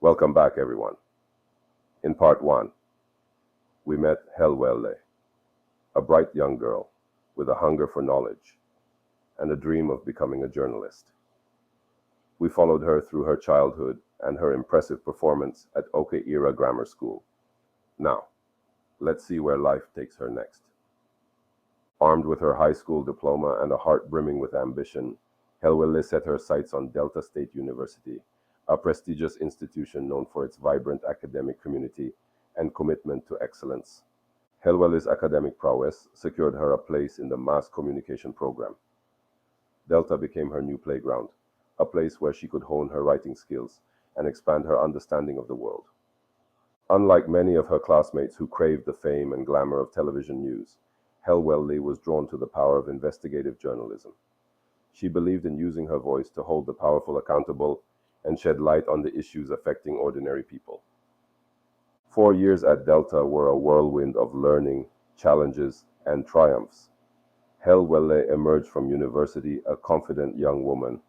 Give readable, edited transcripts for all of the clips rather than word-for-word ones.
Welcome back, everyone. In part one, we met Ewele, a bright young girl with a hunger for knowledge and a dream of becoming a journalist. We followed her through her childhood and her impressive performance at Oke-Ira Grammar School. Now, let's see where life takes her next. Armed with her high school diploma and a heart brimming with ambition, Ewele set her sights on Delta State University, a prestigious institution known for its vibrant academic community and commitment to excellence. Ewele's academic prowess secured her a place in the mass communication program. Delta became her new playground, a place where she could hone her writing skills and expand her understanding of the world. Unlike many of her classmates who craved the fame and glamour of television news, Ewele was drawn to the power of investigative journalism. She believed in using her voice to hold the powerful accountable and shed light on the issues affecting ordinary people. 4 years at Delta were a whirlwind of learning, challenges, and triumphs. Ewele emerged from university a confident young woman,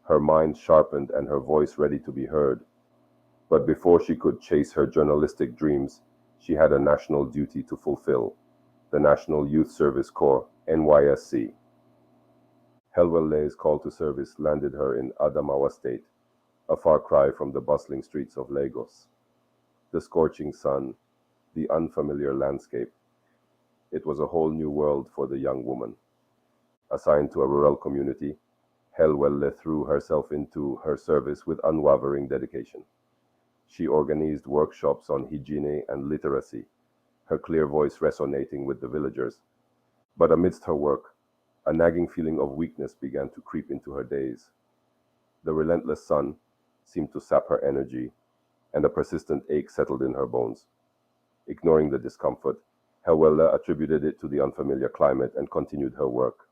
her mind sharpened and her voice ready to be heard. But before she could chase her journalistic dreams, she had a national duty to fulfill: the National Youth Service Corps, NYSC. Ewele's call to service landed her in Adamawa State, a far cry from the bustling streets of Lagos. The scorching sun, the unfamiliar landscape. It was a whole new world for the young woman. Assigned to a rural community, Ewele threw herself into her service with unwavering dedication. She organized workshops on hygiene and literacy, her clear voice resonating with the villagers. But amidst her work, a nagging feeling of weakness began to creep into her days. The relentless sun seemed to sap her energy, and a persistent ache settled in her bones. Ignoring the discomfort, Ewele attributed it to the unfamiliar climate and continued her work.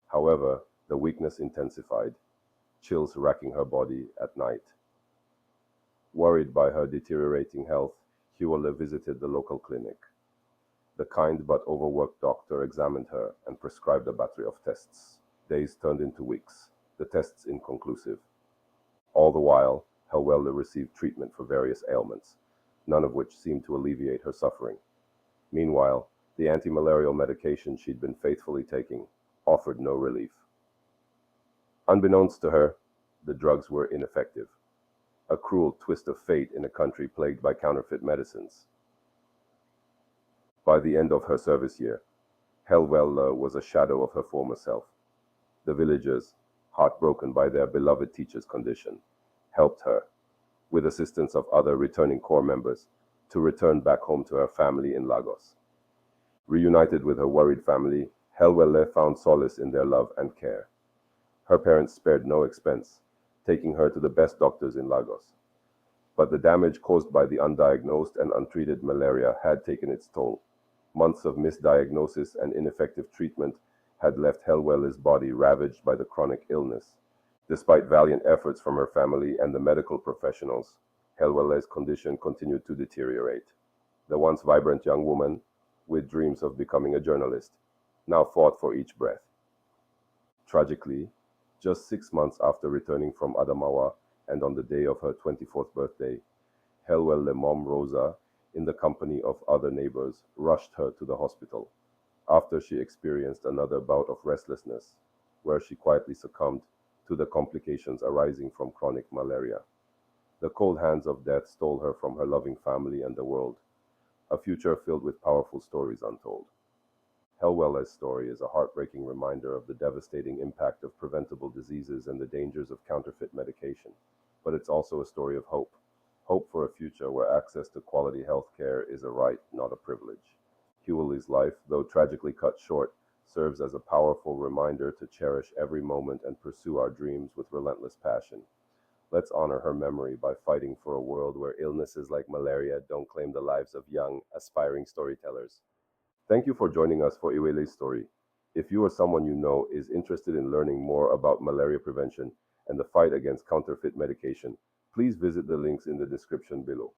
However, the weakness intensified, chills racking her body at night. Worried by her deteriorating health, Ewele visited the local clinic. The kind but overworked doctor examined her and prescribed a battery of tests. Days turned into weeks, the tests inconclusive. All the while, Ewele received treatment for various ailments, none of which seemed to alleviate her suffering. Meanwhile, the anti-malarial medication she'd been faithfully taking offered no relief. Unbeknownst to her, the drugs were ineffective, a cruel twist of fate in a country plagued by counterfeit medicines. By the end of her service year, Ewele was a shadow of her former self. The villagers, heartbroken by their beloved teacher's condition, helped her, with assistance of other returning Corps members, to return back home to her family in Lagos. Reunited with her worried family, Ewele found solace in their love and care. Her parents spared no expense, taking her to the best doctors in Lagos. But the damage caused by the undiagnosed and untreated malaria had taken its toll. Months of misdiagnosis and ineffective treatment had left Ewele's body ravaged by the chronic illness. Despite valiant efforts from her family and the medical professionals, Ewele's condition continued to deteriorate. The once vibrant young woman, with dreams of becoming a journalist, now fought for each breath. Tragically, just 6 months after returning from Adamawa and on the day of her 24th birthday, Ewele's mom Rosa, in the company of other neighbors, rushed her to the hospital after she experienced another bout of restlessness, where she quietly succumbed to the complications arising from chronic malaria. The cold hands of death stole her from her loving family and the world, a future filled with powerful stories untold. Ewele's story is a heartbreaking reminder of the devastating impact of preventable diseases and the dangers of counterfeit medication. But it's also a story of hope. Hope for a future where access to quality health care is a right, not a privilege. Ewele's life, though tragically cut short, serves as a powerful reminder to cherish every moment and pursue our dreams with relentless passion. Let's honor her memory by fighting for a world where illnesses like malaria don't claim the lives of young, aspiring storytellers. Thank you for joining us for Ewele's story. If you or someone you know is interested in learning more about malaria prevention and the fight against counterfeit medication, please visit the links in the description below.